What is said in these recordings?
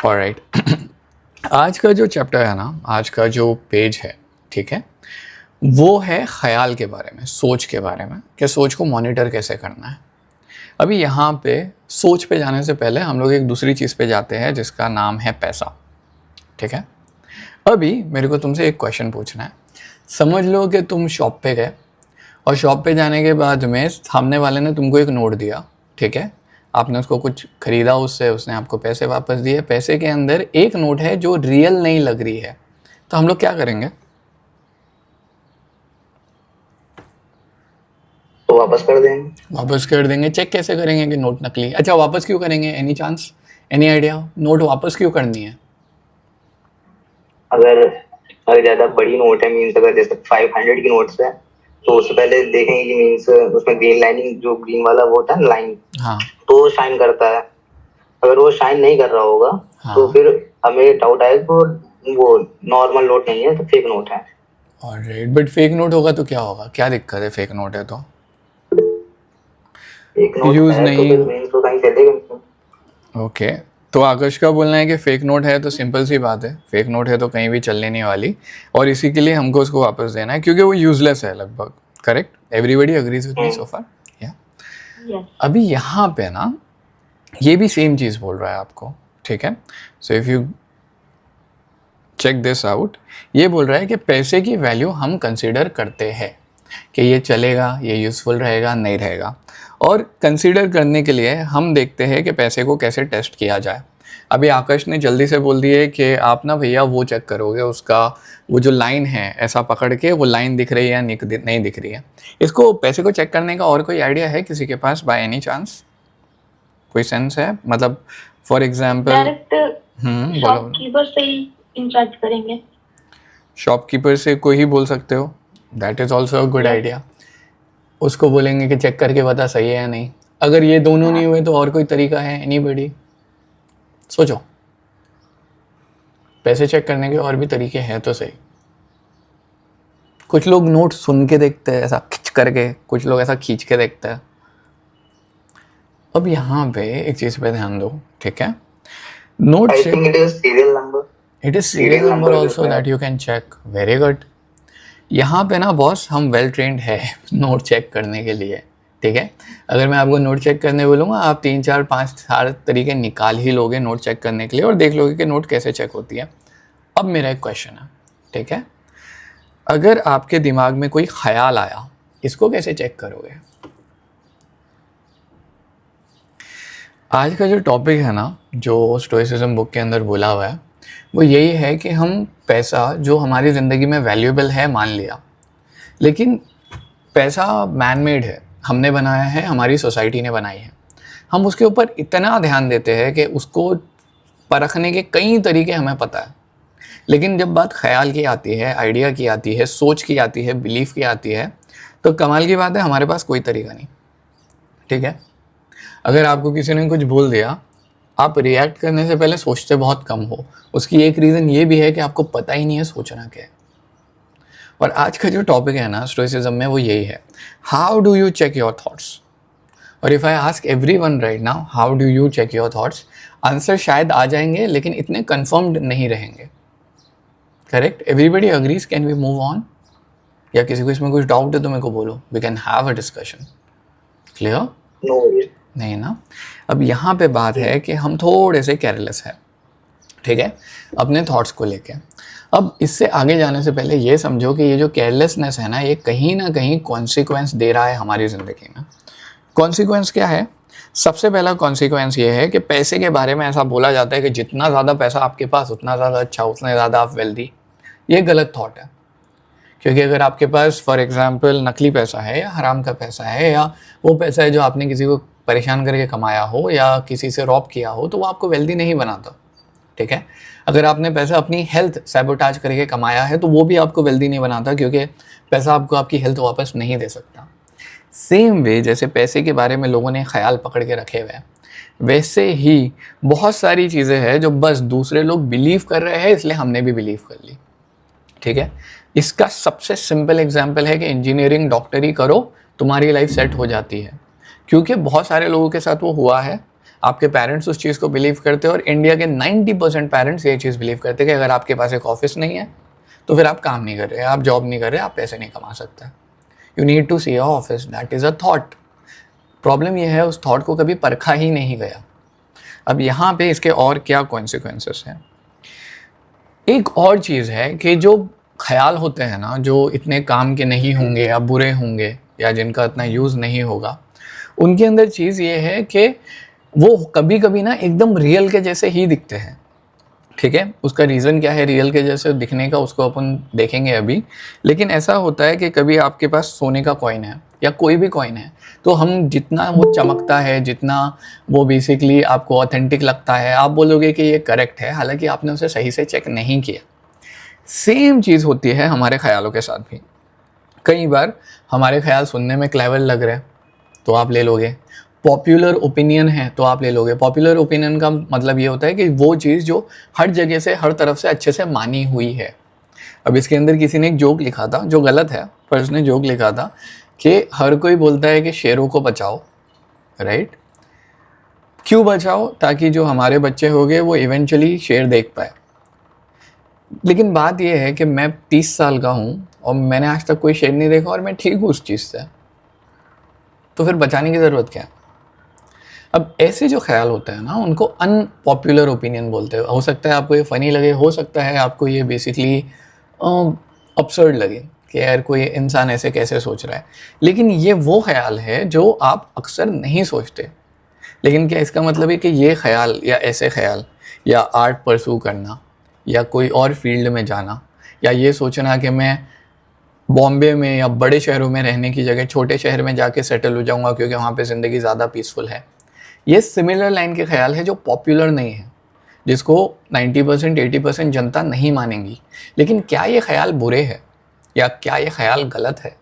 Alright आज का जो चैप्टर है ना, आज का जो पेज है, ठीक है, वो है ख्याल के बारे में, सोच के बारे में, कि सोच को मॉनिटर कैसे करना है। अभी यहाँ पे सोच पे जाने से पहले हम लोग एक दूसरी चीज़ पे जाते हैं जिसका नाम है पैसा, ठीक है। अभी मेरे को तुमसे एक क्वेश्चन पूछना है। समझ लो कि तुम शॉप पे गए और शॉप पे जाने के बाद में सामने वाले ने तुमको एक नोट दिया, ठीक है। आपने उसको कुछ खरीदा उससे, उसने आपको पैसे वापस दिए। पैसे के अंदर एक नोट है जो रियल नहीं लग रही है, तो हम लोग क्या करेंगे? तो वापस कर देंगे। वापस कर देंगे। चेक कैसे करेंगे कि नोट नकली? अच्छा, वापस क्यों करेंगे? Any chance, any idea, note वापस क्यों करनी है? अगर अगर ज्यादा बड़ी नोट है, मीन्स अगर जैसे 500 की नोट्स है, तो उससे पहले देखेंगे कि मीन्स उसमें ग्रीन लाइनिंग, जो ग्रीन वाला वो होता है लाइन, हाँ तो शाइन करता है। अगर वो शाइन नहीं कर रहा होगा, तो हाँ। फिर हमें डाउट आएगा कि वो नॉर्मल नोट नहीं है, तो फेक नोट है। ऑलराइट, बट फेक नोट होगा तो क्या होगा? क्या दिक्कत है? फेक नोट है तो फेक नोट यूज़ है तो नहीं। फिर मीन्स वो कहीं चलेगा नहीं। ओके, तो आकाश का बोलना है कि फेक नोट है तो सिंपल सी बात है, फेक नोट है तो कहीं भी चलने नहीं वाली, और इसी के लिए हमको उसको वापस देना है क्योंकि वो यूजलेस है लगभग। Correct, everybody agrees with me so far? या अभी यहाँ पे ना ये भी सेम चीज़ बोल रहा है आपको, ठीक है। So if you check this out, ये बोल रहा है कि पैसे की वैल्यू हम कंसिडर करते हैं कि ये चलेगा, ये यूज़फुल रहेगा, नहीं रहेगा, और कंसीडर करने के लिए हम देखते हैं कि पैसे को कैसे टेस्ट किया जाए। अभी आकाश ने जल्दी से बोल दिए कि आप ना भैया वो चेक करोगे, उसका वो जो लाइन है ऐसा पकड़ के, वो लाइन दिख रही है या नहीं दिख रही है। इसको पैसे को चेक करने का और कोई आइडिया है किसी के पास, बाय एनी चांस? कोई सेंस है? मतलब फॉर एग्जाम्पल डायरेक्ट बोलो। शॉपकीपर से ही इंचार्ज करेंगे। शॉपकीपर से कोई ही बोल सकते हो, that is also a good idea. उसको बोलेंगे कि चेक करके बता सही है या नहीं। अगर ये दोनों नहीं हुए तो और कोई तरीका है? एनीबडी सोचो, पैसे चेक करने के और भी तरीके हैं तो सही। कुछ लोग नोट सुन के देखते हैं ऐसा खिंच करके, कुछ लोग ऐसा खींच के देखते हैं। अब यहाँ पे एक चीज़ पे ध्यान दो, ठीक है। Note I say think it is serial number. It is serial number also that you can check. Very good. यहाँ पे ना बॉस हम वेल ट्रेंड है नोट चेक करने के लिए, ठीक है। अगर मैं आपको नोट चेक करने बोलूँगा, आप 3 4 5 4 तरीके निकाल ही लोगे नोट चेक करने के लिए और देख लोगे कि नोट कैसे चेक होती है। अब मेरा एक क्वेश्चन है, ठीक है। अगर आपके दिमाग में कोई ख्याल आया, इसको कैसे चेक करोगे? आज का जो टॉपिक है ना, जो स्टोइसिज्म बुक के अंदर बोला हुआ है, वो यही है कि हम पैसा जो हमारी ज़िंदगी में वैल्यूएबल है मान लिया, लेकिन पैसा मैन मेड है, हमने बनाया है, हमारी सोसाइटी ने बनाई है। हम उसके ऊपर इतना ध्यान देते हैं कि उसको परखने के कई तरीके हमें पता है, लेकिन जब बात ख्याल की आती है, आइडिया की आती है, सोच की आती है, बिलीफ की आती है, तो कमाल की बात है हमारे पास कोई तरीका नहीं, ठीक है। अगर आपको किसी ने कुछ बोल दिया, आप रिएक्ट करने से पहले सोचते बहुत कम हो। उसकी एक रीज़न ये भी है कि आपको पता ही नहीं है सोचना क्या है। और आज का जो टॉपिक है ना स्टोइसिज्म में, वो यही है, how do you check your thoughts. और if I ask everyone right now how do you check your thoughts, answer शायद आ जाएंगे लेकिन इतने कंफर्म्ड नहीं रहेंगे। Correct, everybody agrees? Can we move on? या किसी को इसमें कुछ डाउट है तो मेरे को बोलो, we can have a discussion. Clear? No नहीं ना। अब यहाँ पे बात है कि हम थोड़े से केयरलेस हैं, ठीक है, अपने थॉट्स को लेके। अब इससे आगे जाने से पहले ये समझो कि ये जो केयरलेसनेस है ना, ये कहीं ना कहीं कॉन्सिक्वेंस दे रहा है हमारी ज़िंदगी में। कॉन्सिक्वेंस क्या है? सबसे पहला कॉन्सिक्वेंस ये है कि पैसे के बारे में ऐसा बोला जाता है कि जितना ज़्यादा पैसा आपके पास उतना ज़्यादा अच्छा, उतने ज़्यादा आप वेल्दी। ये गलत थॉट है, क्योंकि अगर आपके पास फॉर एग्जांपल नकली पैसा है या हराम का पैसा है या वो पैसा है जो आपने किसी को परेशान करके कमाया हो या किसी से रॉब किया हो, तो वो आपको वेल्दी नहीं बनाता, ठीक है। अगर आपने पैसा अपनी हेल्थ सैबोटाज करके कमाया है तो वो भी आपको वेल्दी नहीं बनाता, क्योंकि पैसा आपको आपकी हेल्थ वापस नहीं दे सकता। सेम वे जैसे पैसे के बारे में लोगों ने ख्याल पकड़ के रखे हुए हैं, वैसे ही बहुत सारी चीज़ें हैं जो बस दूसरे लोग बिलीव कर रहे हैं इसलिए हमने भी बिलीव कर ली, ठीक है। इसका सबसे सिंपल एग्जांपल है कि इंजीनियरिंग डॉक्टरी करो, तुम्हारी लाइफ सेट हो जाती है, क्योंकि बहुत सारे लोगों के साथ वो हुआ है। आपके पेरेंट्स उस चीज़ को बिलीव करते हैं और इंडिया के 90% पेरेंट्स ये चीज़ बिलीव करते हैं कि अगर आपके पास एक ऑफिस नहीं है तो फिर आप काम नहीं कर रहे, आप जॉब नहीं कर रहे, आप पैसे नहीं कमा सकते। You need to see a office, that is a thought. Problem ये है उस थॉट को कभी परखा ही नहीं गया। अब यहाँ पे इसके और क्या कॉन्सिक्वेंसेस हैं। एक और चीज़ है कि जो ख्याल होते हैं ना, जो इतने काम के नहीं होंगे या बुरे होंगे या जिनका इतना यूज़ नहीं होगा, उनके अंदर चीज़ ये है कि वो कभी कभी ना एकदम रियल के जैसे ही दिखते हैं। ठीक है, उसका रीज़न क्या है रियल के जैसे दिखने का, उसको अपन देखेंगे अभी। लेकिन ऐसा होता है कि कभी आपके पास सोने का कॉइन है या कोई भी कॉइन है, तो हम जितना वो चमकता है, जितना वो बेसिकली आपको ऑथेंटिक लगता है, आप बोलोगे कि ये करेक्ट है, हालांकि आपने उसे सही से चेक नहीं किया। सेम चीज़ होती है हमारे ख्यालों के साथ भी। कई बार हमारे ख्याल सुनने में क्लेवर लग रहे हैं तो आप ले लोगे, पॉपुलर ओपिनियन है तो आप ले लोगे। पॉपुलर ओपिनियन का मतलब ये होता है कि वो चीज़ जो हर जगह से, हर तरफ से अच्छे से मानी हुई है। अब इसके अंदर किसी ने एक जोक लिखा था जो गलत है, पर उसने जोक लिखा था कि हर कोई बोलता है कि शेरों को बचाओ, राइट? क्यों बचाओ? ताकि जो हमारे बच्चे होंगे वो इवेंचुअली शेर देख पाए। लेकिन बात यह है कि मैं 30 साल का हूँ और मैंने आज तक कोई शेर नहीं देखा और मैं ठीक हूँ उस चीज़ से, तो फिर बचाने की ज़रूरत क्या है? अब ऐसे जो ख्याल होते हैं ना, उनको अनपॉपुलर ओपिनियन बोलते हैं। हो सकता है आपको ये फ़नी लगे, हो सकता है आपको ये बेसिकली अब्सर्ड लगे कि यार कोई इंसान ऐसे कैसे सोच रहा है, लेकिन ये वो ख्याल है जो आप अक्सर नहीं सोचते। लेकिन क्या इसका मतलब है कि ये ख्याल या ऐसे ख्याल या आर्ट परस्यू करना या कोई और फील्ड में जाना या ये सोचना कि मैं बॉम्बे में या बड़े शहरों में रहने की जगह छोटे शहर में जाके सेटल हो जाऊंगा क्योंकि वहाँ पे ज़िंदगी ज़्यादा पीसफुल है, ये सिमिलर लाइन के ख्याल है जो पॉपुलर नहीं है, जिसको 90% 80% जनता नहीं मानेंगी। लेकिन क्या ये ख्याल बुरे हैं या क्या ये ख्याल गलत है?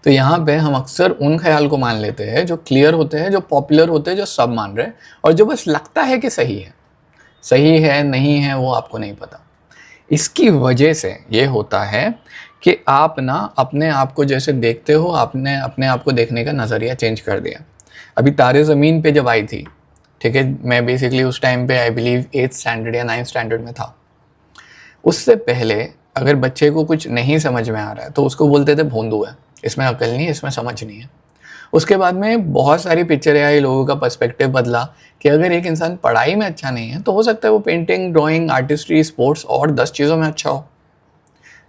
तो यहाँ पे हम अक्सर उन ख्याल को मान लेते हैं जो क्लियर होते हैं, जो पॉपुलर होते हैं, जो सब मान रहे हैं और जो बस लगता है कि सही है। सही है नहीं है वो आपको नहीं पता। इसकी वजह से ये होता है कि आप ना अपने आप को जैसे देखते हो, आपने अपने आप को देखने का नज़रिया चेंज कर दिया। अभी तारे ज़मीन पे जब आई थी, ठीक है, मैं बेसिकली उस टाइम पे आई बिलीव 8th स्टैंडर्ड या 9th स्टैंडर्ड में था। उससे पहले अगर बच्चे को कुछ नहीं समझ में आ रहा है तो उसको बोलते थे भोंदू है, इसमें अकल नहीं है, इसमें समझ नहीं है। उसके बाद में बहुत सारी पिक्चरें आई, लोगों का पर्सपेक्टिव बदला कि अगर एक इंसान पढ़ाई में अच्छा नहीं है तो हो सकता है वो पेंटिंग, ड्राइंग, आर्टिस्ट्री, स्पोर्ट्स और 10 चीज़ों में अच्छा हो।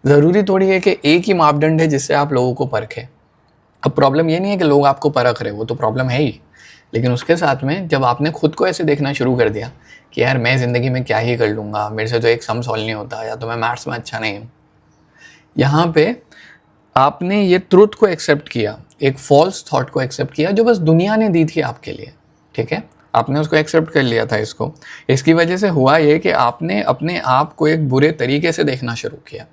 ज़रूरी थोड़ी है कि एक ही मापदंड है जिससे आप लोगों को परखें। अब प्रॉब्लम ये नहीं है कि लोग आपको परख रहे, वो तो प्रॉब्लम है ही। लेकिन उसके साथ में जब आपने खुद को ऐसे देखना शुरू कर दिया कि यार मैं ज़िंदगी में क्या ही कर लूँगा, मेरे से तो एक सम सॉल्व नहीं होता, या तो मैं मैथ्स में अच्छा नहीं हूँ, यहाँ पे आपने ये ट्रुथ को एक्सेप्ट किया, एक फॉल्स थॉट को एक्सेप्ट किया जो बस दुनिया ने दी थी आपके लिए। ठीक है, आपने उसको एक्सेप्ट कर लिया था इसको। इसकी वजह से हुआ ये कि आपने अपने आप को एक बुरे तरीके से देखना शुरू किया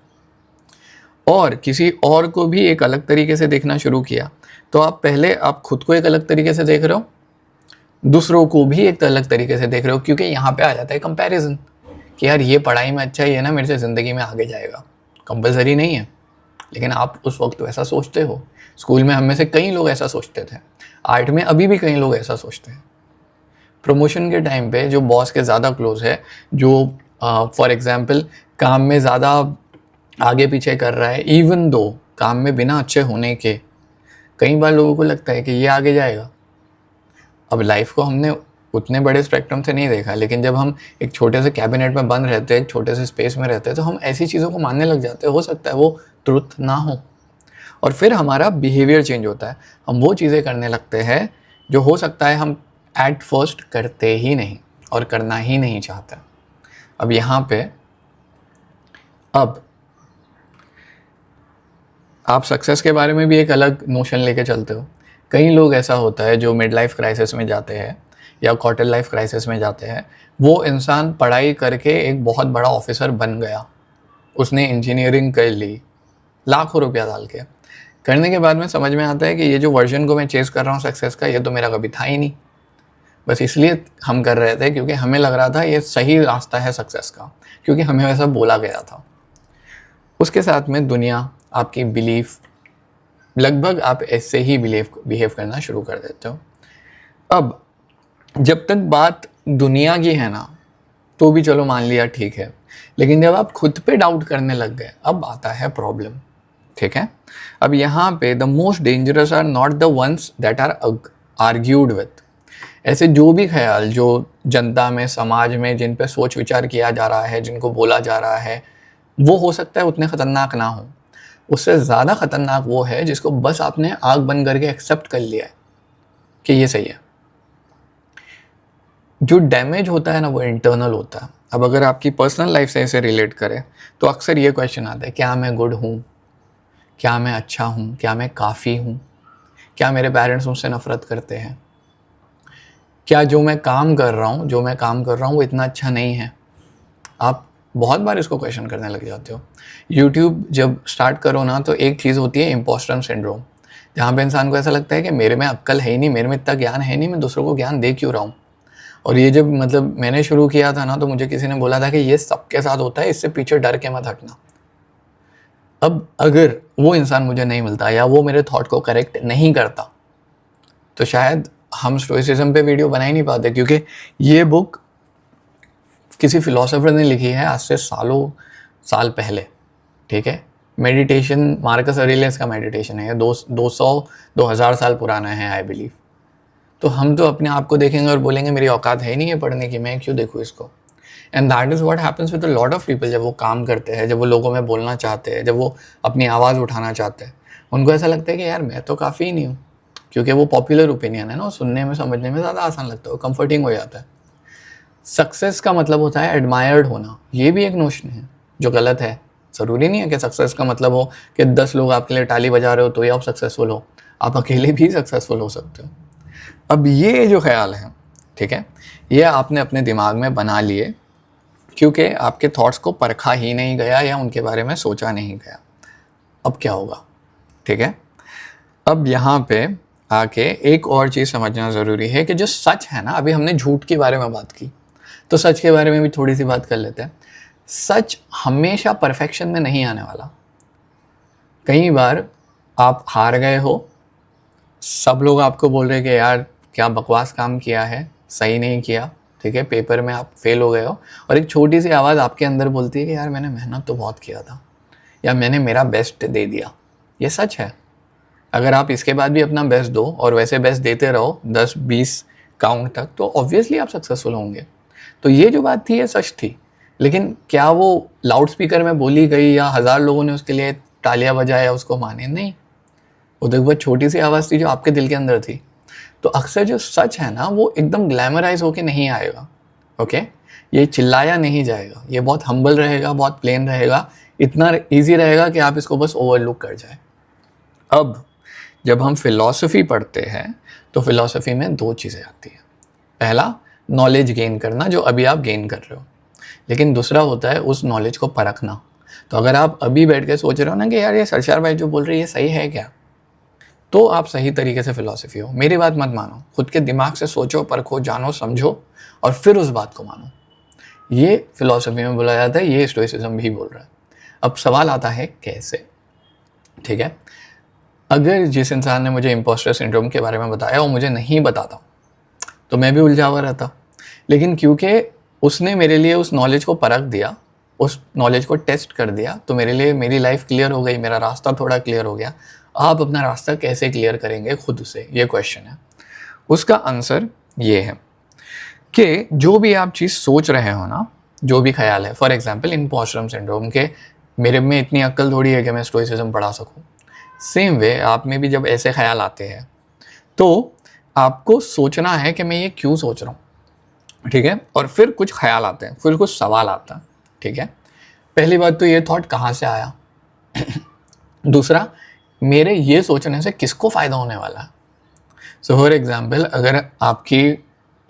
और किसी और को भी एक अलग तरीके से देखना शुरू किया। तो आप खुद को एक अलग तरीके से देख रहे हो, दूसरों को भी एक अलग तरीके से देख रहे हो, क्योंकि यहाँ पे आ जाता है कंपैरिजन कि यार ये पढ़ाई में अच्छा ही है ना, मेरे से ज़िंदगी में आगे जाएगा। कंपलसरी नहीं है, लेकिन आप उस वक्त वैसा सोचते हो। स्कूल में हम में से कई लोग ऐसा सोचते थे, आर्ट में अभी भी कई लोग ऐसा सोचते हैं। प्रमोशन के टाइम पे जो बॉस के ज़्यादा क्लोज है, जो फॉर एग्जांपल काम में ज़्यादा आगे पीछे कर रहा है, इवन दो काम में बिना अच्छे होने के, कई बार लोगों को लगता है कि ये आगे जाएगा। अब लाइफ को हमने उतने बड़े स्पेक्ट्रम से नहीं देखा, लेकिन जब हम एक छोटे से कैबिनेट में बंद रहते हैं, एक छोटे से स्पेस में रहते हैं, तो हम ऐसी चीज़ों को मानने लग जाते हैं। हो सकता है वो ट्रुथ ना हो, और फिर हमारा बिहेवियर चेंज होता है। हम वो चीज़ें करने लगते हैं जो हो सकता है हम एट फर्स्ट करते ही नहीं और करना ही नहीं चाहते। अब यहाँ पे अब आप सक्सेस के बारे में भी एक अलग नोशन लेके चलते हो। कई लोग ऐसा होता है जो मिड लाइफ क्राइसिस में जाते हैं या क्वार्टर लाइफ क्राइसिस में जाते हैं। वो इंसान पढ़ाई करके एक बहुत बड़ा ऑफिसर बन गया, उसने इंजीनियरिंग कर ली, लाखों रुपया डाल के। करने के बाद में समझ में आता है कि ये जो वर्जन को मैं चेस कर रहा हूँ सक्सेस का, ये तो मेरा कभी था ही नहीं। बस इसलिए हम कर रहे थे क्योंकि हमें लग रहा था ये सही रास्ता है सक्सेस का, क्योंकि हमें वैसा बोला गया था। उसके साथ में दुनिया, आपकी बिलीफ, लगभग आप ऐसे ही बिहेव करना शुरू कर देते हो। अब जब तक बात दुनिया की है ना तो भी चलो मान लिया ठीक है, लेकिन जब आप खुद पे डाउट करने लग गए अब आता है प्रॉब्लम। ठीक है, अब यहाँ पे the most dangerous are not the ones that are argued with. ऐसे जो भी ख्याल जो जनता में, समाज में, जिन पे सोच विचार किया जा रहा है, जिनको बोला जा रहा है, वो हो सकता है उतने खतरनाक ना हो। उससे ज़्यादा खतरनाक वो है जिसको बस आपने आग बंद करके एक्सेप्ट कर लिया है कि ये सही है। जो डैमेज होता है ना वो इंटरनल होता है। अब अगर आपकी पर्सनल लाइफ से इसे रिलेट करें तो अक्सर ये क्वेश्चन आता है, क्या मैं गुड हूँ, क्या मैं अच्छा हूँ, क्या मैं काफ़ी हूँ, क्या मेरे पेरेंट्स मुझसे नफ़रत करते हैं, क्या जो मैं काम कर रहा हूँ वो इतना अच्छा नहीं है। आप बहुत बार इसको क्वेश्चन करने लग जाते हो। यूट्यूब जब स्टार्ट करो ना तो एक चीज़ होती है इम्पोस्टर सिंड्रोम, जहाँ पे इंसान को ऐसा लगता है कि मेरे में अक्ल है ही नहीं, मेरे में इतना ज्ञान है नहीं, मैं दूसरों को ज्ञान दे क्यों रहा हूँ। और ये जब मतलब मैंने शुरू किया था ना तो मुझे किसी ने बोला था कि ये सबके साथ होता है, इससे पीछे डर के मत हटना। अब अगर वो इंसान मुझे नहीं मिलता या वो मेरे थॉट को करेक्ट नहीं करता तो शायद हम स्टोइसिज्म पे वीडियो बना ही नहीं पाते, क्योंकि ये बुक किसी फिलोसोफर ने लिखी है आज से सालों साल पहले। ठीक है, मेडिटेशन मार्कस ऑरेलियस का मेडिटेशन है, 2000 साल पुराना है आई बिलीव। तो हम तो अपने आप को देखेंगे और बोलेंगे मेरी औकात है ही नहीं है पढ़ने की, मैं क्यों देखूँ इसको। And that is what happens with a lot of people. जब वो काम करते हैं, जब वो लोगों में बोलना चाहते हैं, जब वो अपनी आवाज़ उठाना चाहते हैं, उनको ऐसा लगता है कि यार मैं तो काफ़ी ही नहीं हूँ, क्योंकि वो पॉपुलर ओपिनियन है ना, सुनने में समझने में ज़्यादा आसान लगता है, कंफर्टिंग हो जाता है। सक्सेस का मतलब होता है एडमायर्ड होना, ये भी एक नोशन है जो गलत है। ज़रूरी नहीं है कि सक्सेस का मतलब हो कि 10 लोग आपके लिए ताली बजा रहे हो तो ही आप सक्सेसफुल हो, आप अकेले भी सक्सेसफुल हो सकते हो। अब ये जो ख्याल है, ठीक है, ये आपने अपने दिमाग में बना लिए क्योंकि आपके थॉट्स को परखा ही नहीं गया या उनके बारे में सोचा नहीं गया। अब क्या होगा, ठीक है, अब यहाँ पे आके एक और चीज़ समझना ज़रूरी है कि जो सच है ना, अभी हमने झूठ के बारे में बात की तो सच के बारे में भी थोड़ी सी बात कर लेते हैं। सच हमेशा परफेक्शन में नहीं आने वाला। कई बार आप हार गए हो, सब लोग आपको बोल रहे हैं कि यार क्या बकवास काम किया है, सही नहीं किया, ठीक है, पेपर में आप फेल हो गए हो, और एक छोटी सी आवाज़ आपके अंदर बोलती है कि यार मैंने मेहनत तो बहुत किया था या मैंने मेरा बेस्ट दे दिया। ये सच है। अगर आप इसके बाद भी अपना बेस्ट दो और वैसे बेस्ट देते रहो 10-20 काउंट तक तो ऑब्वियसली आप सक्सेसफुल होंगे। तो ये जो बात थी ये सच थी, लेकिन क्या वो लाउड स्पीकर में बोली गई या 1000 लोगों ने उसके लिए तालियां बजाया उसको माने? नहीं, वो तो एक बहुत छोटी सी आवाज़ थी जो आपके दिल के अंदर थी। तो अक्सर जो सच है ना वो एकदम ग्लैमराइज होके नहीं आएगा। ओके, ये चिल्लाया नहीं जाएगा, ये बहुत हम्बल रहेगा, बहुत प्लेन रहेगा, इतना ईजी रहेगा कि आप इसको बस ओवरलुक कर जाए। अब जब हम फिलॉसफी पढ़ते हैं तो फिलॉसफी में दो चीज़ें आती हैं। पहला, नॉलेज गेन करना जो अभी आप गेन कर रहे हो, लेकिन दूसरा होता है उस नॉलेज को परखना। तो अगर आप अभी बैठ के सोच रहे हो ना कि यार ये सरशार भाई जो बोल रही है सही है क्या, तो आप सही तरीके से फिलॉसफी हो। मेरी बात मत मानो, खुद के दिमाग से सोचो, परखो, जानो, समझो और फिर उस बात को मानो। ये फिलॉसफी में बोला जाता है, ये स्टोइसिज्म भी बोल रहा है। अब सवाल आता है कैसे, ठीक है। अगर जिस इंसान ने मुझे इम्पोस्टर सिंड्रोम के बारे में बताया वो मुझे नहीं बताता तो मैं भी उलझा हुआ रहता, लेकिन क्योंकि उसने मेरे लिए उस नॉलेज को परख दिया, उस नॉलेज को टेस्ट कर दिया, तो मेरे लिए मेरी लाइफ क्लियर हो गई, मेरा रास्ता थोड़ा क्लियर हो गया। आप अपना रास्ता कैसे क्लियर करेंगे खुद से, ये क्वेश्चन है। उसका आंसर ये है कि जो भी आप चीज़ सोच रहे हो ना, जो भी ख्याल है, फॉर एग्जाम्पल इम्पोस्टर सिंड्रोम के मेरे में इतनी अक्ल थोड़ी है कि मैं स्टोइसिज्म पढ़ा सकूँ, सेम वे आप में भी जब ऐसे ख्याल आते हैं तो आपको सोचना है कि मैं ये क्यों सोच रहा हूँ, ठीक है, और फिर कुछ ख्याल आते हैं, फिर कुछ सवाल आता है, ठीक है। पहली बात तो ये थॉट कहाँ से आया, दूसरा मेरे ये सोचने से किसको फ़ायदा होने वाला है। सो फॉर एग्जाम्पल अगर आपकी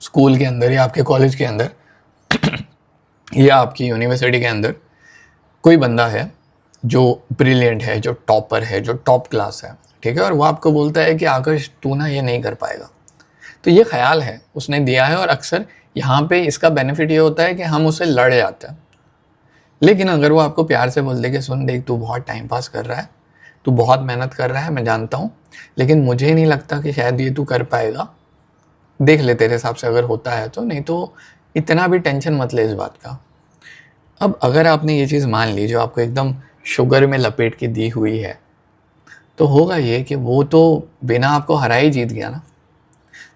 स्कूल के अंदर या आपके कॉलेज के अंदर या आपकी यूनिवर्सिटी के अंदर कोई बंदा है जो ब्रिलियंट है, जो टॉपर है, जो टॉप क्लास है, ठीक है, और वो आपको बोलता है कि आकाश तू ना ये नहीं कर पाएगा, तो ये ख्याल है उसने दिया है, और अक्सर यहाँ पे इसका बेनिफिट ये होता है कि हम उससे लड़ जाते हैं। लेकिन अगर वो आपको प्यार से बोल दे कि सुन देख तू बहुत टाइम पास कर रहा है, तू बहुत मेहनत कर रहा है, मैं जानता हूँ, लेकिन मुझे नहीं लगता कि शायद ये तू कर पाएगा, देख ले तेरे हिसाब से अगर होता है तो, नहीं तो इतना भी टेंशन मत ले इस बात का। अब अगर आपने ये चीज़ मान ली जो आपको एकदम शुगर में लपेट के दी हुई है, तो होगा ये कि वो तो बिना आपको हराए ही जीत गया ना।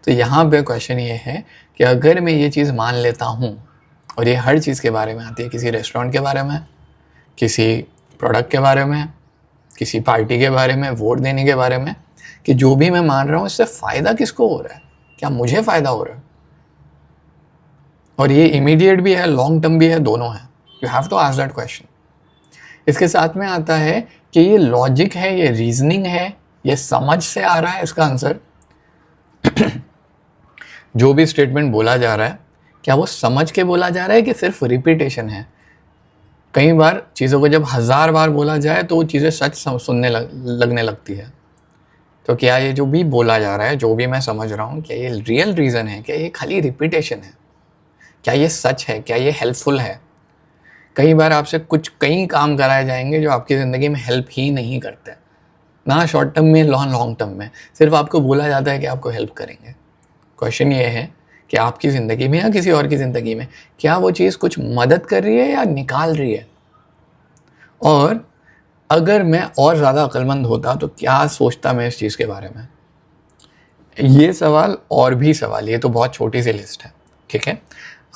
तो यहाँ पे क्वेश्चन ये है कि अगर मैं ये चीज़ मान लेता हूँ, और ये हर चीज़ के बारे में आती है, किसी रेस्टोरेंट के बारे में, किसी प्रोडक्ट के बारे में, किसी पार्टी के बारे में, वोट देने के बारे में, कि जो भी मैं मान रहा हूँ इससे फ़ायदा किसको हो रहा है, क्या मुझे फ़ायदा हो रहा है? और ये इमीडिएट भी है, लॉन्ग टर्म भी है, दोनों है। You have to ask that question. इसके साथ में आता है कि ये लॉजिक है, ये रीजनिंग है, ये समझ से आ रहा है इसका आंसर। जो भी स्टेटमेंट बोला जा रहा है, क्या वो समझ के बोला जा रहा है कि सिर्फ रिपीटेशन है? कई बार चीज़ों को जब 1000 बार बोला जाए तो वो चीज़ें सच सुनने लगने लगती है। तो क्या ये जो भी बोला जा रहा है, जो भी मैं समझ रहा हूँ, क्या ये रियल रीज़न है, क्या ये खाली रिपीटेशन है, क्या ये सच है, क्या ये हेल्पफुल है? कई बार आपसे कुछ कई काम कराए जाएंगे जो आपकी ज़िंदगी में हेल्प ही नहीं करते, ना शॉर्ट टर्म में, लॉन्ग टर्म में, सिर्फ आपको बोला जाता है कि आपको हेल्प करेंगे। क्वेश्चन ये है कि आपकी ज़िंदगी में या किसी और की ज़िंदगी में क्या वो चीज़ कुछ मदद कर रही है या निकाल रही है? और अगर मैं और ज़्यादा अक्लमंद होता तो क्या सोचता मैं इस चीज़ के बारे में? ये सवाल और भी सवाल, ये तो बहुत छोटी सी लिस्ट है, ठीक है।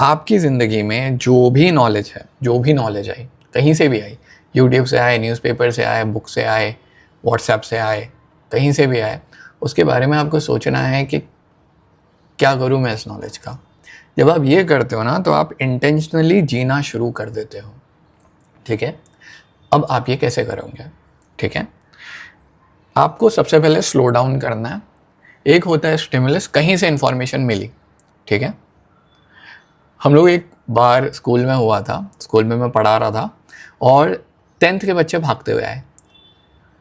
आपकी ज़िंदगी में जो भी नॉलेज है, जो भी नॉलेज आई, कहीं से भी आई, यूट्यूब से आए, न्यूज़पेपर से आए, बुक से आए, व्हाट्सएप से आए, कहीं से भी आए, उसके बारे में आपको सोचना है कि क्या करूँ मैं इस नॉलेज का। जब आप ये करते हो ना तो आप इंटेंशनली जीना शुरू कर देते हो, ठीक है। अब आप ये कैसे करोगे, ठीक है। आपको सबसे पहले स्लो डाउन करना है। एक होता है स्टिमुलस, कहीं से इंफॉर्मेशन मिली, ठीक है। हम लोग एक बार स्कूल में हुआ था, स्कूल में मैं पढ़ा रहा था और 10th के बच्चे भागते हुए आए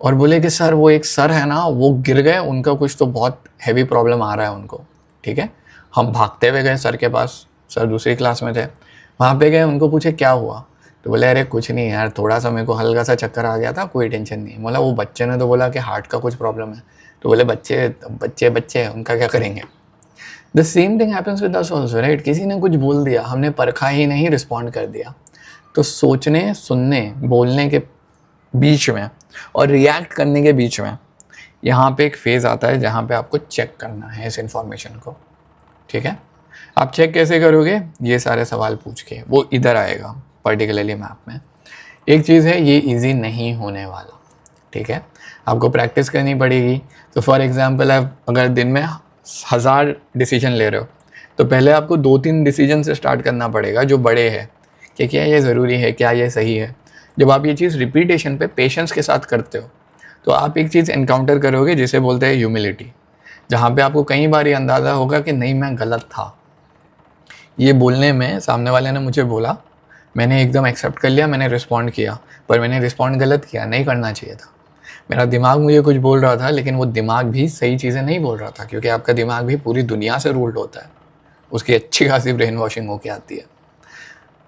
और बोले कि सर वो एक सर है ना, वो गिर गए, उनका कुछ तो बहुत हैवी प्रॉब्लम आ रहा है उनको, ठीक है। हम भागते हुए गए सर के पास, सर दूसरी क्लास में थे, वहाँ पे गए, उनको पूछे क्या हुआ, तो बोले अरे कुछ नहीं यार, थोड़ा सा मेरे को हल्का सा चक्कर आ गया था, कोई टेंशन नहीं। बोला वो बच्चे ने तो बोला कि हार्ट का कुछ प्रॉब्लम है, तो बोले बच्चे बच्चे बच्चे उनका क्या करेंगे। The same thing happens with us also, right. किसी ने कुछ बोल दिया, हमने परखा ही नहीं, रिस्पॉन्ड कर दिया। तो सोचने, सुनने, बोलने के बीच में और रिएक्ट करने के बीच में यहाँ पे एक फेज़ आता है जहाँ पे आपको चेक करना है इस इंफॉर्मेशन को, ठीक है। आप चेक कैसे करोगे? ये सारे सवाल पूछ के, वो इधर आएगा पर्टिकुलरली मैप में। एक चीज़ है, ये इजी नहीं होने वाला, ठीक है, आपको प्रैक्टिस करनी पड़ेगी। तो फॉर एग्जांपल आप अगर दिन में 1000 डिसीजन ले रहे हो तो पहले आपको 2-3 डिसीजन से स्टार्ट करना पड़ेगा जो बड़े हैं, कि क्या ये ज़रूरी है, क्या ये सही है। जब आप ये चीज़ रिपीटेशन पे पेशेंस के साथ करते हो तो आप एक चीज़ एनकाउंटर करोगे जिसे बोलते हैं ह्यूमिलिटी, जहाँ पे आपको कई बार ये अंदाज़ा होगा कि नहीं मैं गलत था, ये बोलने में सामने वाले ने मुझे बोला, मैंने एकदम एक्सेप्ट कर लिया, मैंने रिस्पॉन्ड किया, पर मैंने रिस्पॉन्ड गलत किया, नहीं करना चाहिए था। मेरा दिमाग मुझे कुछ बोल रहा था लेकिन वो दिमाग भी सही चीज़ें नहीं बोल रहा था, क्योंकि आपका दिमाग भी पूरी दुनिया से रूल्ड होता है, उसकी अच्छी खासी ब्रेन वॉशिंग होके आती है।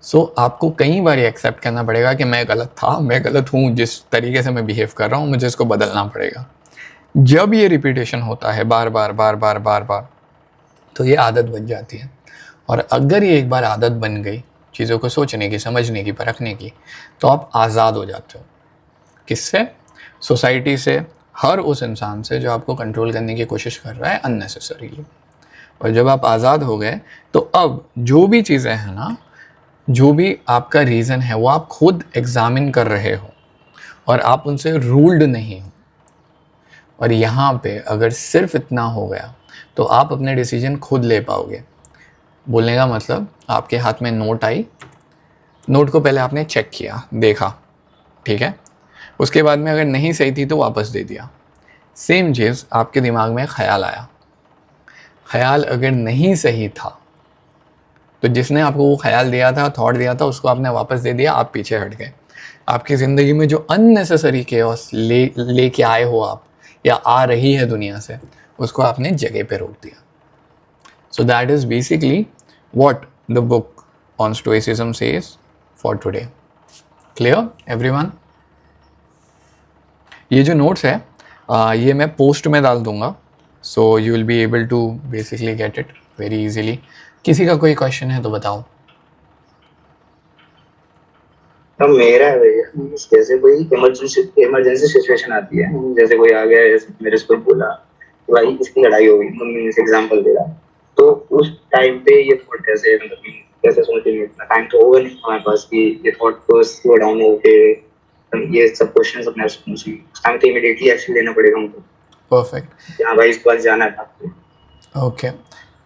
सो आपको कई बार ये एक्सेप्ट करना पड़ेगा कि मैं गलत था, मैं गलत हूँ, जिस तरीके से मैं बिहेव कर रहा हूँ मुझे इसको बदलना पड़ेगा। जब ये रिपीटेशन होता है बार बार बार बार बार बार, तो ये आदत बन जाती है। और अगर ये एक बार आदत बन गई चीज़ों को सोचने की, समझने की, परखने की, तो आप आज़ाद हो जाते हो। किससे? सोसाइटी से, हर उस इंसान से जो आपको कंट्रोल करने की कोशिश कर रहा है अननेसेसरीली। और जब आप आज़ाद हो गए तो अब जो भी चीज़ें हैं ना, जो भी आपका रीज़न है, वो आप खुद एग्ज़ामिन कर रहे हो और आप उनसे रूल्ड नहीं हो। और यहाँ पे अगर सिर्फ इतना हो गया तो आप अपने डिसीजन खुद ले पाओगे। बोलने का मतलब, आपके हाथ में नोट आई, नोट को पहले आपने चेक किया, देखा, ठीक है, उसके बाद में अगर नहीं सही थी तो वापस दे दिया। सेम चीज़ आपके दिमाग में ख्याल आया, ख्याल अगर नहीं सही था तो जिसने आपको वो ख्याल दिया था, थॉट दिया था, उसको आपने वापस दे दिया, आप पीछे हट गए। आपकी ज़िंदगी में जो अननेसेसरी केओस लेके आए हो आप, या आ रही है दुनिया से, उसको आपने जगह पे रोक दिया। सो that is basically what the book on stoicism says for today. Clear everyone? ये जो नोट्स है ये मैं पोस्ट में डाल दूंगा, so you will be able to basically get it very easily. किसी का कोई क्वेश्चन है तो बताओ। तो मेरा है भैया, जैसे कोई इमरजेंसी सिचुएशन आती है, जैसे कोई आ गया, जैसे मेरे से कोई बोला कि भाई इसकी लड़ाई हो गई, मम्मी ने एग्जांपल दे रहा, तो उस टाइम पे ये थॉट कैसे, मतलब कैसे सोचेंगे, इतना टाइम तो होगा नहीं हमारे पास कि ये थॉट को स्लो डाउन होके ये सब क्वेश्चंस अपने आप से पूछें। उस टाइम तो इमीडिएटली एक्शन लेना पड़ेगा हमको। परफेक्ट। हाँ भाई, इस बार जाना है आपको। ओके,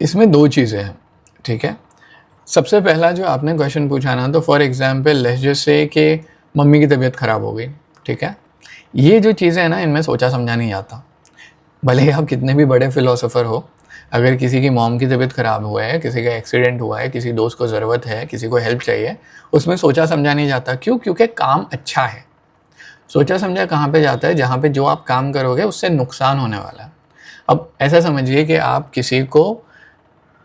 इसमें दो चीज़ें हैं, ठीक है। सबसे पहला जो आपने क्वेश्चन पूछा ना, तो for example let's just say कि मम्मी की तबीयत ख़राब हो गई, ठीक है। ये जो चीज़ें हैं ना, इनमें सोचा समझा नहीं जाता। भले ही आप कितने भी बड़े फिलोसोफर हो, अगर किसी की मॉम की तबीयत ख़राब हुआ है, किसी का एक्सीडेंट हुआ है, किसी दोस्त को ज़रूरत है, किसी को हेल्प चाहिए, उसमें सोचा समझा नहीं जाता। क्यों? क्योंकि काम अच्छा है। सोचा समझा कहाँ पे जाता है? जहाँ पे जो आप काम करोगे उससे नुकसान होने वाला है। अब ऐसा समझिए कि आप किसी को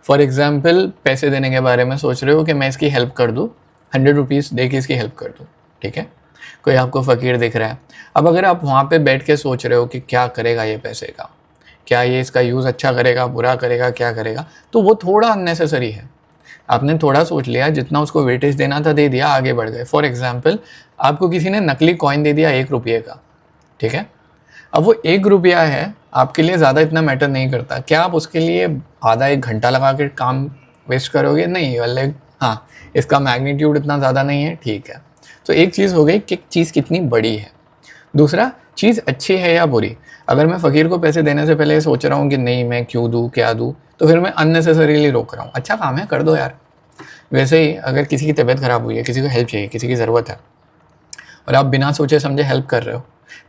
फॉर एग्ज़ाम्पल पैसे देने के बारे में सोच रहे हो कि मैं इसकी हेल्प कर दूँ, 100 रुपीज़ दे के इसकी हेल्प कर दूँ, ठीक है। कोई आपको फ़कीर दिख रहा है। अब अगर आप वहाँ पे बैठ के सोच रहे हो कि क्या करेगा ये पैसे का, क्या ये इसका यूज़ अच्छा करेगा, बुरा करेगा, क्या करेगा, तो वो थोड़ा अननेसेसरी है। आपने थोड़ा सोच लिया, जितना उसको वेटेज देना था दे दिया, आगे बढ़ गए। फॉर एग्ज़ाम्पल आपको किसी ने नकली कॉइन दे दिया 1 रुपये का, ठीक है। अब वो 1 रुपया है, आपके लिए ज़्यादा इतना मैटर नहीं करता। क्या आप उसके लिए आधा 1 घंटा लगा के काम वेस्ट करोगे? नहीं, लाइक हाँ, इसका मैग्नीट्यूड इतना ज़्यादा नहीं है, ठीक है। तो एक चीज़ हो गई कि चीज़ कितनी बड़ी है। दूसरा, चीज़ अच्छी है या बुरी। अगर मैं फ़कीर को पैसे देने से पहले सोच रहा हूँ कि नहीं मैं क्यों दूँ, क्या दूँ, तो फिर मैं अननेसेसरीली रोक रहा हूँ। अच्छा काम है, कर दो यार। वैसे ही अगर किसी की तबीयत ख़राब हुई है, किसी को हेल्प चाहिए, किसी की ज़रूरत है, और आप बिना सोचे समझे हेल्प कर रहे हो,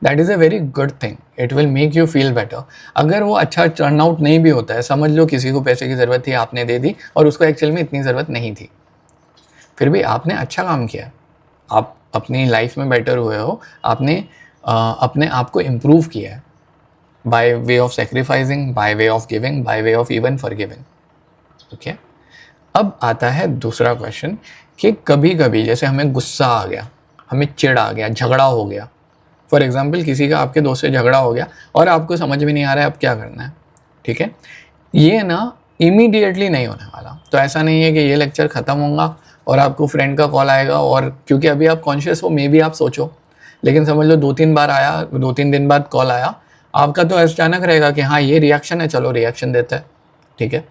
that is a very good thing, it will make you feel better. अगर वो अच्छा टर्न आउट नहीं भी होता है, समझ लो किसी को पैसे की ज़रूरत थी, आपने दे दी, और उसको एक्चुअल में इतनी ज़रूरत नहीं थी, फिर भी आपने अच्छा काम किया। आप अपनी लाइफ में बेटर हुए हो, आपने अपने आप को इम्प्रूव किया है, by way of sacrificing, by way of giving, by way of even forgiving, okay. अब आता है दूसरा क्वेश्चन कि कभी कभी जैसे हमें गुस्सा आ गया, हमें चिढ़ आ गया, झगड़ा हो गया। फॉर एग्जाम्पल किसी का आपके दोस्त से झगड़ा हो गया और आपको समझ में नहीं आ रहा है अब क्या करना है, ठीक है। ये ना इमीडिएटली नहीं होने वाला। तो ऐसा नहीं है कि ये लेक्चर ख़त्म होगा और आपको फ्रेंड का कॉल आएगा, और क्योंकि अभी आप कॉन्शियस हो, मे बी आप सोचो, लेकिन समझ लो 2-3 बार आया, 2-3 दिन बाद कॉल आया, आपका तो अचानक रहेगा कि हाँ ये रिएक्शन है, चलो रिएक्शन देते हैं, ठीक है।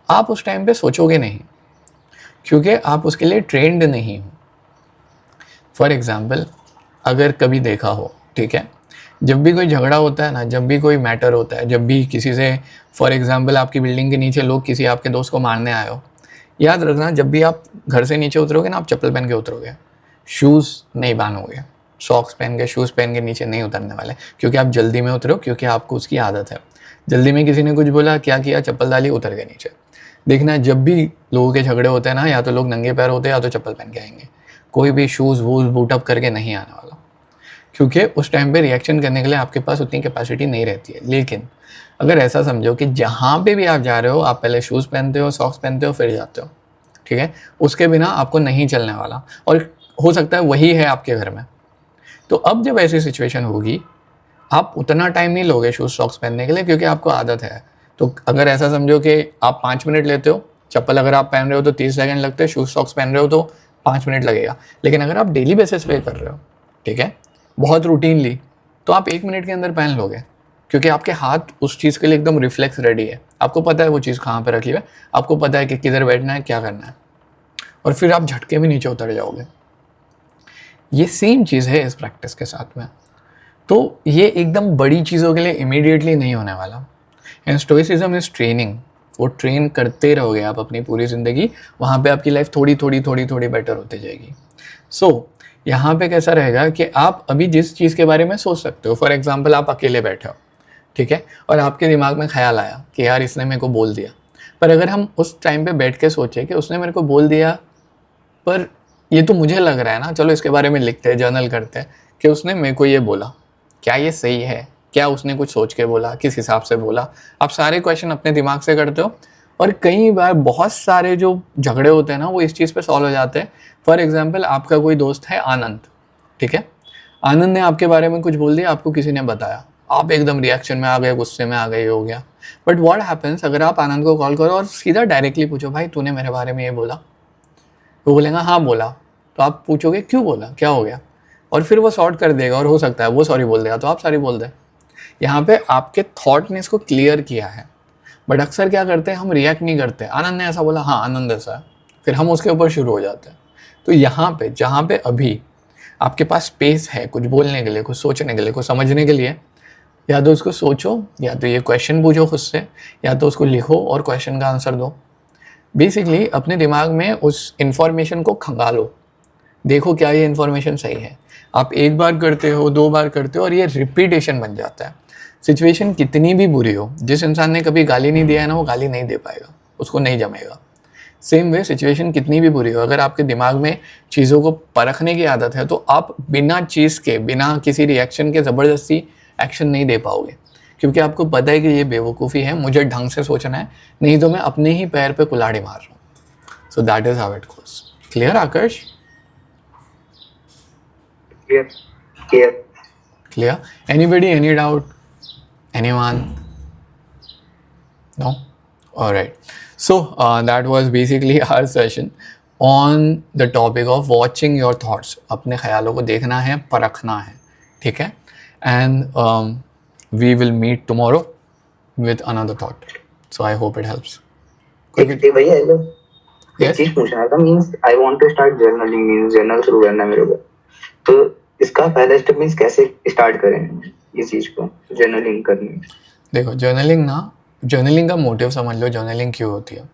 आप उस टाइम पे सोचोगे नहीं, क्योंकि आप उसके लिए ट्रेंड नहीं हो। फॉर एग्ज़ाम्पल अगर कभी देखा हो, ठीक है, जब भी कोई झगड़ा होता है ना, जब भी कोई मैटर होता है, जब भी किसी से, फॉर एग्ज़ाम्पल आपकी बिल्डिंग के नीचे लोग किसी आपके दोस्त को मारने आए हो, याद रखना जब भी आप घर से नीचे उतरोगे ना, आप चप्पल पहन के उतरोगे, शूज़ नहीं बांधोगे, सॉक्स पहन के, शूज़ पहन के नीचे नहीं उतरने वाले, क्योंकि आप जल्दी में उतरो, क्योंकि आपको उसकी आदत है। जल्दी में किसी ने कुछ बोला, क्या किया, चप्पल डाली, उतर गए नीचे। देखना जब भी लोगों के झगड़े होते हैं ना, या तो लोग नंगे पैर होते हैं या तो चप्पल पहन के आएंगे, कोई भी शूज़ वूज़ बूट अप करके नहीं आने वाला, क्योंकि उस टाइम पे रिएक्शन करने के लिए आपके पास उतनी कैपेसिटी नहीं रहती है। लेकिन अगर ऐसा समझो कि जहाँ पे भी आप जा रहे हो, आप पहले शूज़ पहनते हो, सॉक्स पहनते हो, फिर जाते हो, ठीक है, उसके बिना आपको नहीं चलने वाला, और हो सकता है वही है आपके घर में। तो अब जब ऐसी सिचुएशन होगी, आप उतना टाइम नहीं लोगे शूज़ सॉक्स पहनने के लिए, क्योंकि आपको आदत है। तो अगर ऐसा समझो कि आप 5 मिनट लेते हो, चप्पल अगर आप पहन रहे हो तो 30 सेकंड लगते हैं, शूज़ सॉक्स पहन रहे हो तो 5 मिनट लगेगा। लेकिन अगर आप डेली बेसिस पे कर रहे हो, ठीक है, बहुत रूटीनली, तो आप 1 मिनट के अंदर पहन लोगे, क्योंकि आपके हाथ उस चीज़ के लिए एकदम रिफ्लेक्स रेडी है। आपको पता है वो चीज़ कहाँ पे रखी है, आपको पता है कि किधर बैठना है, क्या करना है, और फिर आप झटके भी नीचे उतर जाओगे। ये सेम चीज़ है इस प्रैक्टिस के साथ में। तो ये एकदम बड़ी चीज़ों के लिए इमीडिएटली नहीं होने वाला। एंड स्टोइसिज्म इज़ ट्रेनिंग, वो ट्रेन करते रहोगे आप अपनी पूरी ज़िंदगी, वहाँ पे आपकी लाइफ थोड़ी थोड़ी बेटर होती जाएगी। सो यहाँ पे कैसा रहेगा कि आप अभी जिस चीज़ के बारे में सोच सकते हो, फॉर एग्जांपल आप अकेले बैठे हो, ठीक है, और आपके दिमाग में ख्याल आया कि यार इसने मेरे को बोल दिया, पर अगर हम उस टाइम पे बैठ के सोचें कि उसने मेरे को बोल दिया, पर ये तो मुझे लग रहा है ना, चलो इसके बारे में लिखते हैं, जर्नल करते हैं कि उसने मेरे को ये बोला, क्या ये सही है, क्या उसने कुछ सोच के बोला, किस हिसाब से बोला। आप सारे क्वेश्चन अपने दिमाग से करते हो, और कई बार बहुत सारे जो झगड़े होते हैं ना, वो इस चीज़ पे सॉल्व हो जाते हैं। फॉर एग्जांपल आपका कोई दोस्त है आनंद, ठीक है, आनंद ने आपके बारे में कुछ बोल दिया, आपको किसी ने बताया, आप एकदम रिएक्शन में आ गए, गुस्से में आ गए, ये हो गया। बट व्हाट हैपेंस अगर आप आनंद को कॉल करो और सीधा डायरेक्टली पूछो, भाई तूने मेरे बारे में ये बोला, वो बोलेगा हाँ बोला, तो आप पूछोगे क्यों बोला, क्या हो गया, और फिर वो सॉर्ट कर देगा, और हो सकता है वो सॉरी बोल देगा तो आप सॉरी बोल दें। यहाँ पे आपके थॉट ने इसको क्लियर किया है। बट अक्सर क्या करते हैं, हम रिएक्ट नहीं करते, आनंद ने ऐसा बोला, हाँ आनंद ऐसा है, फिर हम उसके ऊपर शुरू हो जाते हैं। तो यहाँ पे जहाँ पे अभी आपके पास स्पेस है कुछ बोलने के लिए, कुछ सोचने के लिए, कुछ समझने के लिए, या तो उसको सोचो, या तो ये क्वेश्चन पूछो खुद से, या तो उसको लिखो और क्वेश्चन का आंसर दो। बेसिकली अपने दिमाग में उस इन्फॉर्मेशन को खंगालो, देखो क्या ये इन्फॉर्मेशन सही है। आप एक बार करते हो, 2 बार करते हो, और ये रिपीटेशन बन जाता है। सिचुएशन कितनी भी बुरी हो, जिस इंसान ने कभी गाली नहीं दिया है ना, वो गाली नहीं दे पाएगा, उसको नहीं जमेगा। सेम वे सिचुएशन कितनी भी बुरी हो, अगर आपके दिमाग में चीज़ों को परखने की आदत है, तो आप बिना चीज़ के, बिना किसी रिएक्शन के ज़बरदस्ती एक्शन नहीं दे पाओगे, क्योंकि आपको पता है कि ये बेवकूफ़ी है, मुझे ढंग से सोचना है, नहीं तो मैं अपने ही पैर पे कुल्हाड़ी मार रहा हूँ। So that is how it goes. Clear Akarsh? Clear? Anybody, any doubt? Anyone? No? All right. So that was basically our session on the topic of watching your thoughts. अपने ख्यालों को देखना है, परखना है, ठीक है? And we will meet tomorrow with another thought. So I hope it helps. भैया एक चीज पूछना था, means I want to start journaling, means journal शुरू करना है मेरे को, तो इसका पहला स्टेप मींस कैसे स्टार्ट करें ये चीज को, जर्नलिंग करनी? देखो जर्नलिंग का मोटिव समझ लो, जर्नलिंग क्यों होती है,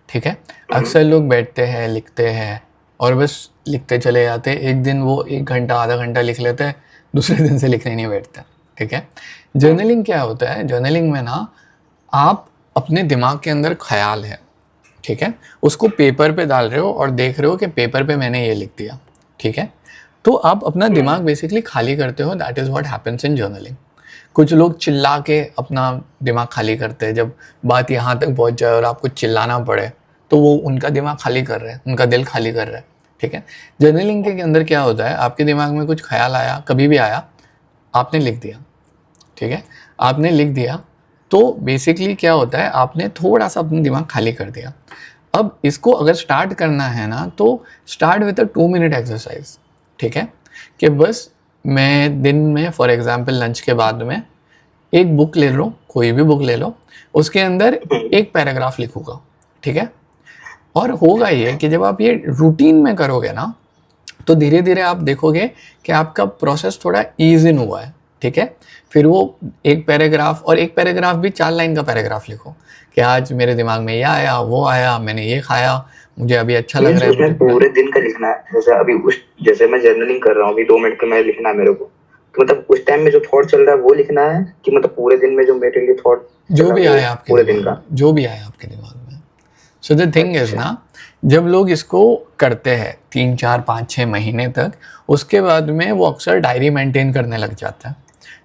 ठीक है? अक्सर लोग बैठते हैं, लिखते हैं और बस लिखते चले जाते हैं। एक दिन वो 1 घंटा आधा घंटा लिख लेते हैं, दूसरे दिन से लिखने नहीं बैठते, ठीक है? जर्नलिंग क्या होता है, जर्नलिंग में ना आप अपने दिमाग के अंदर ख्याल है, ठीक है, उसको पेपर पे डाल रहे हो और देख रहे हो कि पेपर पे मैंने ये लिख दिया, ठीक है? तो आप अपना दिमाग बेसिकली खाली करते हो। That is what happens in journaling. कुछ लोग चिल्ला के अपना दिमाग खाली करते हैं, जब बात यहाँ तक पहुँच जाए और आपको चिल्लाना पड़े तो वो उनका दिमाग खाली कर रहे हैं, उनका दिल खाली कर रहा है, ठीक है? जर्नलिंग के अंदर क्या होता है, आपके दिमाग में कुछ ख्याल आया, कभी भी आया, आपने लिख दिया, ठीक है? आपने लिख दिया तो बेसिकली क्या होता है, आपने थोड़ा सा अपना दिमाग खाली कर दिया। अब इसको अगर स्टार्ट करना है ना, तो start with a 2 minute exercise, ठीक है? कि बस मैं दिन में फॉर एग्जांपल लंच के बाद में एक बुक ले लो, कोई भी बुक ले लो, उसके अंदर एक पैराग्राफ लिखूंगा, ठीक है? और होगा ये कि जब आप ये रूटीन में करोगे ना, तो धीरे धीरे आप देखोगे कि आपका प्रोसेस थोड़ा ईज इन हुआ है, ठीक है? फिर वो एक पैराग्राफ, और एक पैराग्राफ भी 4 लाइन का पैराग्राफ लिखो कि आज मेरे दिमाग में ये आया, वो आया, मैंने ये खाया, मुझे अभी अच्छा लग रहा है। पूरे दिन का लिखना है, जैसे अभी जैसे मैं जर्नलिंग कर रहा हूँ, अभी 2 मिनट का मैं लिखना है मेरे को, तो मतलब उस टाइम में जो थॉट चल रहा है वो लिखना है, कि मतलब पूरे दिन में जो मेरे लिए थॉट जो भी आया आपके पूरे दिन का, जो भी आया आपके दिमाग में। सो द थिंग इज ना, जब लोग इसको करते हैं 3, 4, 5, 6 महीने तक, उसके बाद में वो अक्सर डायरी मेंटेन करने लग जाता है।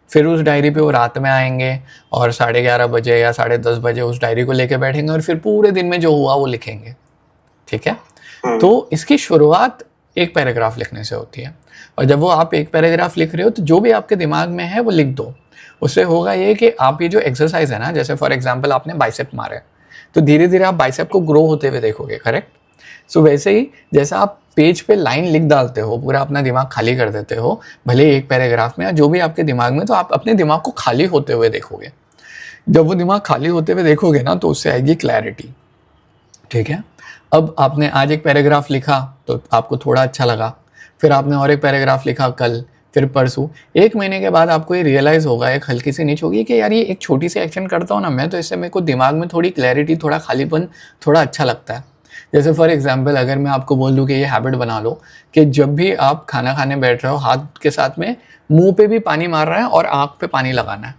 फिर उस डायरी पे वो रात में आएंगे और 11:30 बजे या 10:30 बजे उस डायरी को लेके बैठेंगे और फिर पूरे दिन में जो हुआ वो लिखेंगे, ठीक है? तो इसकी शुरुआत एक पैराग्राफ लिखने से होती है, और जब वो आप एक पैराग्राफ लिख रहे हो तो जो भी आपके दिमाग में है वो लिख दो। उससे होगा ये कि आप ये जो एक्सरसाइज है ना, जैसे फॉर एग्जांपल आपने बाइसेप मारे, तो धीरे धीरे आप बाइसेप को ग्रो होते हुए देखोगे, करेक्ट? सो वैसे ही जैसा आप पेज पे लाइन लिख डालते हो, पूरा अपना दिमाग खाली कर देते हो, भले एक पैराग्राफ में या जो भी आपके दिमाग में, तो आप अपने दिमाग को खाली होते हुए देखोगे। जब वो दिमाग खाली होते हुए देखोगे ना, तो उससे आएगी क्लैरिटी, ठीक है? अब आपने आज एक पैराग्राफ लिखा तो आपको थोड़ा अच्छा लगा, फिर आपने और एक पैराग्राफ लिखा कल, फिर परसों, 1 महीने के बाद आपको ये रियलाइज़ होगा, एक हल्की सी नीच होगी कि यार ये एक छोटी सी एक्शन करता हूँ ना मैं, तो इससे मेरे को दिमाग में थोड़ी क्लैरिटी, थोड़ा खालीपन, थोड़ा अच्छा लगता है। जैसे फॉर एग्जांपल अगर मैं आपको बोल दूँ कि ये हैबिट बना लो कि जब भी आप खाना खाने बैठ रहे हो, हाथ के साथ में मुंह पे भी पानी मार रहा है और आँख पे पानी लगाना है।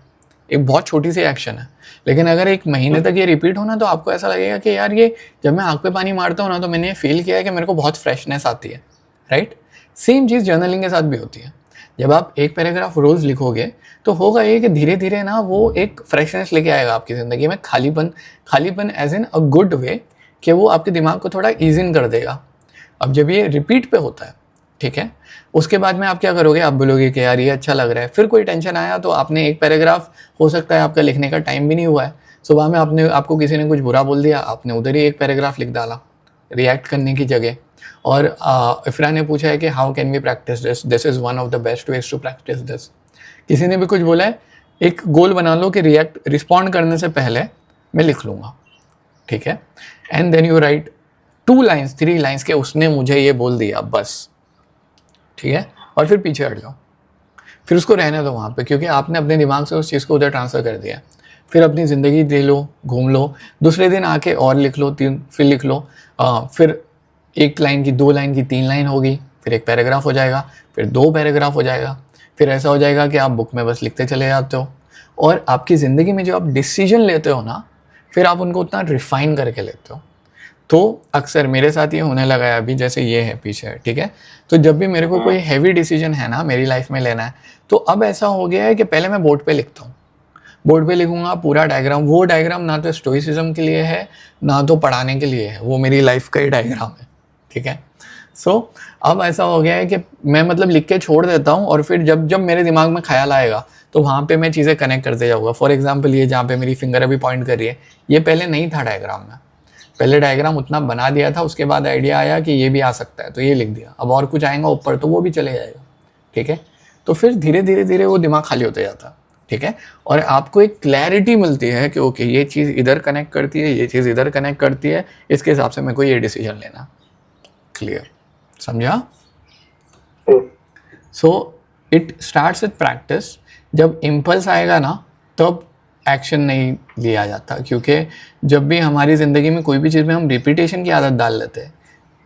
एक बहुत छोटी सी एक्शन है, लेकिन अगर 1 महीने तक ये रिपीट होना, तो आपको ऐसा लगेगा कि यार ये जब मैं आँख पे पानी मारता हूँ ना, तो मैंने ये फील किया है कि मेरे को बहुत फ्रेशनेस आती है, राइट? सेम चीज़ जर्नलिंग के साथ भी होती है। जब आप एक पैराग्राफ रोज़ लिखोगे तो होगा ये कि धीरे धीरे ना वो एक फ्रेशनेस लेके आएगा आपकी ज़िंदगी में, खालीपन as in a good way, कि वो आपके दिमाग को थोड़ा ईज इन कर देगा। अब जब ये रिपीट पे होता है, ठीक है। उसके बाद में आप क्या करोगे, आप बोलोगे कि यार ये अच्छा लग रहा है, फिर कोई टेंशन आया तो आपने एक पैराग्राफ, हो सकता है आपका लिखने का टाइम भी नहीं हुआ है, सुबह में आपको किसी ने कुछ बुरा बोल दिया, आपने उधर ही एक पैराग्राफ लिख डाला रिएक्ट करने की जगह। और इफ्रा ने पूछा है कि how can we practise this, this is one of the best ways to practise this. किसी ने भी कुछ बोला है, एक गोल बना लो कि रिस्पॉन्ड करने से पहले मैं लिख लूँगा, ठीक है। And then you write 2 lines 3 lines के उसने मुझे ये बोल दिया बस, ठीक है। और फिर पीछे हट जाओ, फिर उसको रहने दो वहाँ पे, क्योंकि आपने अपने दिमाग से उस चीज़ को उधर ट्रांसफ़र कर दिया। फिर अपनी ज़िंदगी दे लो, घूम लो, दूसरे दिन आके और लिख लो, 3 फिर लिख लो, फिर 1 लाइन की 2 लाइन की 3 लाइन होगी, फिर 1 पैराग्राफ हो जाएगा, फिर 2 पैराग्राफ हो जाएगा, फिर ऐसा हो जाएगा कि आप बुक में बस लिखते चले जाते हो। और आपकी ज़िंदगी में जो आप डिसीजन लेते हो ना, फिर आप उनको उतना रिफ़ाइन करके लेते हो। तो अक्सर मेरे साथ ये होने लगा है अभी, जैसे ये है पीछे, ठीक है। तो जब भी मेरे को कोई हैवी डिसीजन है ना मेरी लाइफ में लेना है, तो अब ऐसा हो गया है कि पहले मैं बोर्ड पे लिखता हूँ, बोर्ड पे लिखूंगा पूरा डायग्राम। वो डायग्राम ना तो स्टोइसिज्म के लिए है ना तो पढ़ाने के लिए है, वो मेरी लाइफ का ही डायग्राम है, ठीक है। सो अब ऐसा हो गया है कि मैं मतलब लिख के छोड़ देता हूँ, और फिर जब जब मेरे दिमाग में ख्याल आएगा तो वहाँ पे मैं चीज़ें कनेक्ट करते जाऊँगा। फॉर एग्जाम्पल ये जहाँ पे मेरी फिंगर अभी पॉइंट कर रही है, ये पहले नहीं था डायग्राम में, पहले डायग्राम उतना बना दिया था, उसके बाद आइडिया आया कि ये भी आ सकता है तो ये लिख दिया, अब और कुछ आएगा ऊपर तो वो भी चले जाएगा, ठीक है। तो फिर धीरे धीरे धीरे वो दिमाग खाली होता जाता है, ठीक है। और आपको एक क्लैरिटी मिलती है कि ओके ये चीज़ इधर कनेक्ट करती है, ये चीज़ इधर कनेक्ट करती है, इसके हिसाब से मेरे को ये डिसीजन लेना। क्लियर, समझा? So it starts with practice. जब इम्पल्स आएगा ना तब एक्शन नहीं लिया जाता, क्योंकि जब भी हमारी ज़िंदगी में कोई भी चीज़ में हम रिपीटेशन की आदत डाल लेते हैं,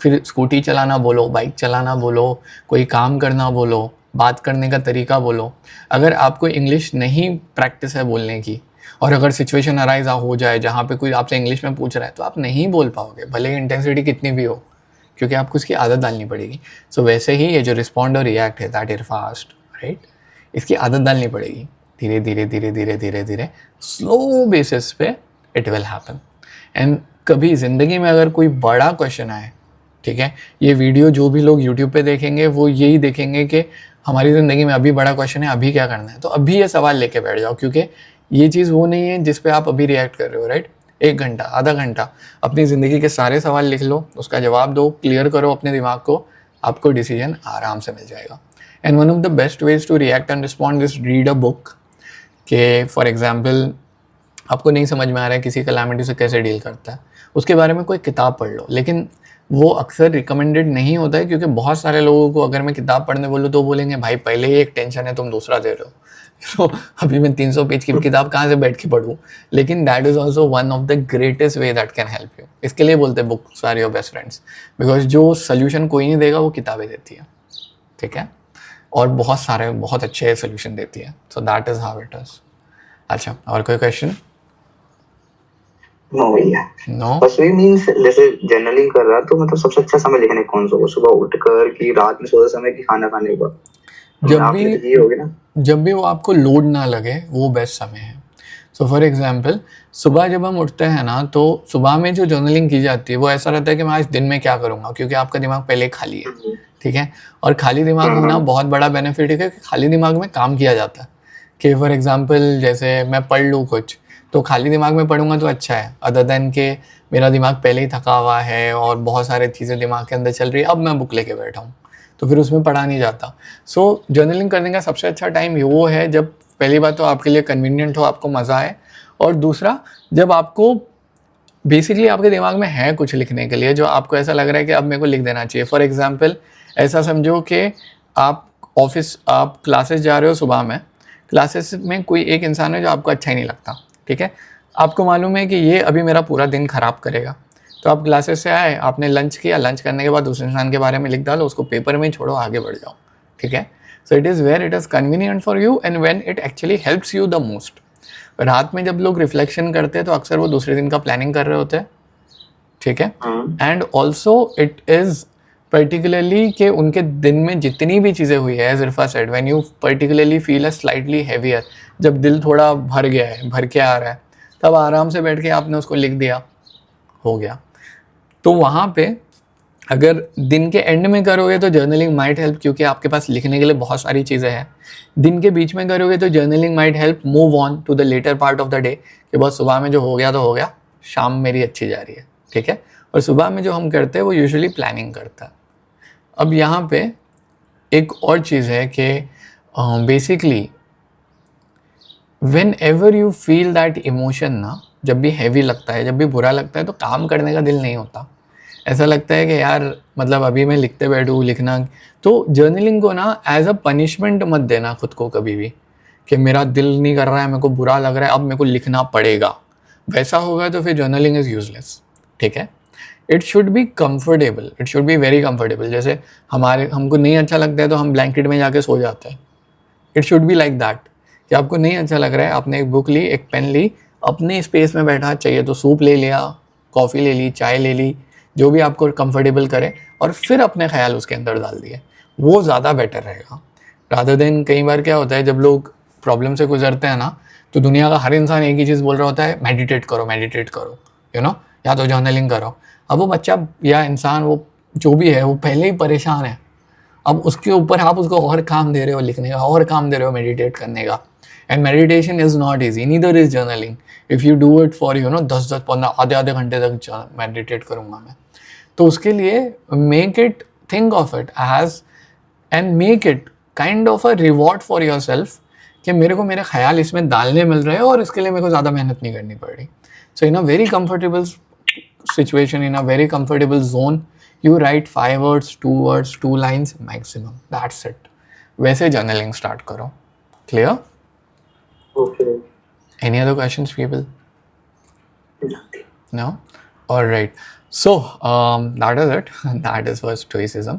फिर स्कूटी चलाना बोलो, बाइक चलाना बोलो, कोई काम करना बोलो, बात करने का तरीका बोलो, अगर आपको इंग्लिश नहीं प्रैक्टिस है बोलने की, और अगर सिचुएशन अराइज हो जाए जहाँ पे कोई आपसे इंग्लिश में पूछ रहा है, तो आप नहीं बोल पाओगे, भले ही इंटेंसिटी कितनी भी हो, क्योंकि आपको उसकी आदत डालनी पड़ेगी। सो वैसे ही ये जो रिस्पॉन्ड और रिएक्ट है, दैट इज फास्ट, राइट, इसकी आदत डालनी पड़ेगी धीरे धीरे धीरे धीरे धीरे धीरे, स्लो बेसिस पे इट विल हैपन। एंड कभी ज़िंदगी में अगर कोई बड़ा क्वेश्चन आए, ठीक है, ये वीडियो जो भी लोग यूट्यूब पे देखेंगे वो यही देखेंगे कि हमारी ज़िंदगी में अभी बड़ा क्वेश्चन है, अभी क्या करना है, तो अभी ये सवाल लेके बैठ जाओ, क्योंकि ये चीज़ वो नहीं है जिस पे आप अभी रिएक्ट कर रहे हो, राइट। 1 घंटा आधा घंटा अपनी ज़िंदगी के सारे सवाल लिख लो, उसका जवाब दो, क्लियर करो अपने दिमाग को, आपको डिसीजन आराम से मिल जाएगा। And one of the best ways to react and respond is read a book. कि फॉर एग्जाम्पल आपको नहीं समझ में आ रहा है किसी कैलामिटी से कैसे डील करता है, उसके बारे में कोई किताब पढ़ लो। लेकिन वो अक्सर रिकमेंडेड नहीं होता है, क्योंकि बहुत सारे लोगों को अगर मैं किताब पढ़ने बोलूँ तो बोलेंगे भाई पहले ही एक टेंशन है, तुम दूसरा दे रहे हो, तो अभी मैं 300 पेज की किताब कहाँ से बैठ के पढ़ूँ। लेकिन that is also one of the greatest way that can help you. इसके लिए बोलते हैं books are your best friends, because जो सोल्यूशन कोई नहीं देगा वो किताबें देती है, ठीक है, और बहुत सारे बहुत अच्छे सोल्यूशन देती है। सो that is how it is. अच्छा, और कोई क्वेश्चन? नो भैया, नो। बस वही मीन्स जैसे जर्नलिंग कर रहा तो मतलब सबसे अच्छा समय लिखने कौन सा हो, सुबह उठकर कि रात में सोते समय कि खाना खाने के बाद? जब भी वो आपको लोड ना लगे वो बेस्ट समय है। सो फॉर एग्जाम्पल सुबह जब हम उठते हैं ना, तो सुबह में जो जर्नलिंग की जाती है वो ऐसा रहता है कि मैं आज दिन में क्या करूँगा, क्योंकि आपका दिमाग पहले खाली है, ठीक है। और खाली दिमाग होना बहुत बड़ा बेनिफिट है कि खाली दिमाग में काम किया जाता है। कि फॉर एग्जाम्पल जैसे मैं पढ़ लूँ कुछ, तो खाली दिमाग में पढ़ूंगा तो अच्छा है, अदर देन के मेरा दिमाग पहले ही थका हुआ है और बहुत सारी चीज़ें दिमाग के अंदर चल रही है, अब मैं बुक लेके बैठा हूँ तो फिर उसमें पढ़ा नहीं जाता। सो जर्नलिंग करने का सबसे अच्छा टाइम वो है जब पहली बात तो आपके लिए कन्वीनियंट हो, आपको मज़ा आए, और दूसरा जब आपको बेसिकली आपके दिमाग में है कुछ लिखने के लिए जो आपको ऐसा लग रहा है कि अब मेरे को लिख देना चाहिए। फॉर एग्जांपल ऐसा समझो कि आप क्लासेस जा रहे हो, सुबह में क्लासेस में कोई एक इंसान है जो आपको अच्छा ही नहीं लगता, ठीक है, आपको मालूम है कि ये अभी मेरा पूरा दिन ख़राब करेगा, तो आप क्लासेस से आए, आपने लंच किया, लंच करने के बाद उस इंसान के बारे में लिख डालो, उसको पेपर में ही छोड़ो, आगे बढ़ जाओ, ठीक है। So it is where it is convenient for you and when it actually helps you the most. रात में जब लोग रिफ्लेक्शन करते हैं तो अक्सर वो दूसरे दिन का प्लानिंग कर रहे होते हैं, ठीक है। And also it is particularly कि उनके दिन में जितनी भी चीज़ें हुई है, as Irfa said, when you particularly feel a slightly heavier, जब दिल थोड़ा भर गया है, भर के आ रहा है, तब आराम से बैठ के आपने उसको लिख दिया, हो गया। तो वहाँ पे अगर दिन के एंड में करोगे तो जर्नलिंग माइट हेल्प, क्योंकि आपके पास लिखने के लिए बहुत सारी चीज़ें हैं। दिन के बीच में करोगे तो journaling might help move on to the latter part of the day, कि बहुत सुबह में जो हो गया तो हो गया, शाम मेरी अच्छी जा रही है, ठीक है। और सुबह में जो हम करते हैं वो यूजुअली प्लानिंग करता है। अब यहाँ पे एक और चीज़ है कि basically when ever you feel that emotion ना, जब भी हैवी लगता है, जब भी बुरा लगता है, तो काम करने का दिल नहीं होता। ऐसा लगता है कि यार मतलब अभी मैं लिखते बैठूँ, लिखना। तो जर्नलिंग को ना एज अ पनिशमेंट मत देना खुद को कभी भी, कि मेरा दिल नहीं कर रहा है, मेरे को बुरा लग रहा है, अब मेरे को लिखना पड़ेगा। वैसा होगा तो फिर जर्नलिंग इज़ यूजलेस, ठीक है। It should be comfortable, it should be very comfortable. जैसे हमको नहीं अच्छा लगता है तो हम ब्लैंकेट में जाके सो जाते हैं। It should be like that, कि आपको नहीं अच्छा लग रहा है, आपने एक बुक ली, एक पेन ली, अपने स्पेस में बैठा, चाहिए तो सूप ले लिया, कॉफ़ी ले ली, चाय ले ली, जो भी आपको कंफर्टेबल करे, और फिर अपने ख्याल उसके अंदर डाल दिए, वो ज़्यादा बेटर रहेगा। रादर देन कई बार क्या होता है, जब लोग प्रॉब्लम से गुजरते हैं ना, तो दुनिया का हर इंसान एक ही चीज़ बोल रहा होता है, मेडिटेट करो, मेडिटेट करो, यू नो, या तो जर्नलिंग करो। अब वो बच्चा या इंसान, वो जो भी है, वो पहले ही परेशान है, अब उसके ऊपर आप उसको और काम दे रहे हो लिखने का, और काम दे रहे हो मेडिटेट करने का। And meditation is not easy, neither is journaling. If you do it for 10-15 आधे घंटे तक मेडिटेट करूँगा मैं, तो उसके लिए make it, think of it as, and make it kind of a reward for yourself, कि मेरे को मेरे ख्याल इसमें डालने मिल रहे हैं और इसके लिए मेरे को ज़्यादा मेहनत नहीं करनी पड़ रही। So in a very comfortable situation, in a very comfortable zone, you write 5 words, 2 words, 2 lines maximum, that's it. वैसे journaling start करो। Clear? Okay. Any other questions, people? No? All right. So that is it. That is for stoicism,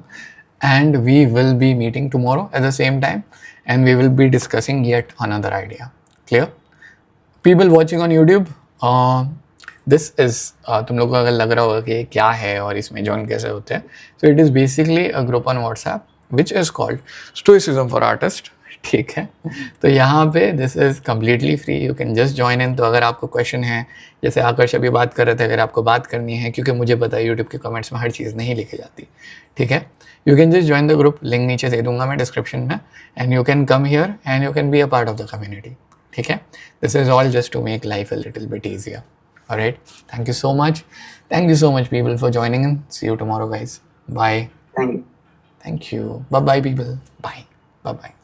and we will be meeting tomorrow at the same time, and we will be discussing yet another idea. Clear? People watching on YouTube, this is, तुम लोग को अगर लग रहा होगा कि क्या है और इसमें ज्वाइन कैसे होते हैं, सो it is basically a group on WhatsApp which is called stoicism for artist, ठीक है। तो यहाँ पे this is completely free, you can just join in. तो अगर आपको क्वेश्चन है, जैसे आकर्ष अभी बात कर रहे थे, अगर आपको बात करनी है, क्योंकि मुझे पता है यूट्यूब के कमेंट्स में हर चीज़ नहीं लिखी जाती, ठीक है, you can just join the group, link नीचे दे दूंगा मैं डिस्क्रिप्शन में, and you can come here and you can be a part of the community, ठीक है। This is all just to make life a little bit easier. All right. Thank you so much. Thank you so much, people, for joining in. See you tomorrow, guys. Bye. Thank you. Thank you. Bye-bye, people. Bye. Bye-bye.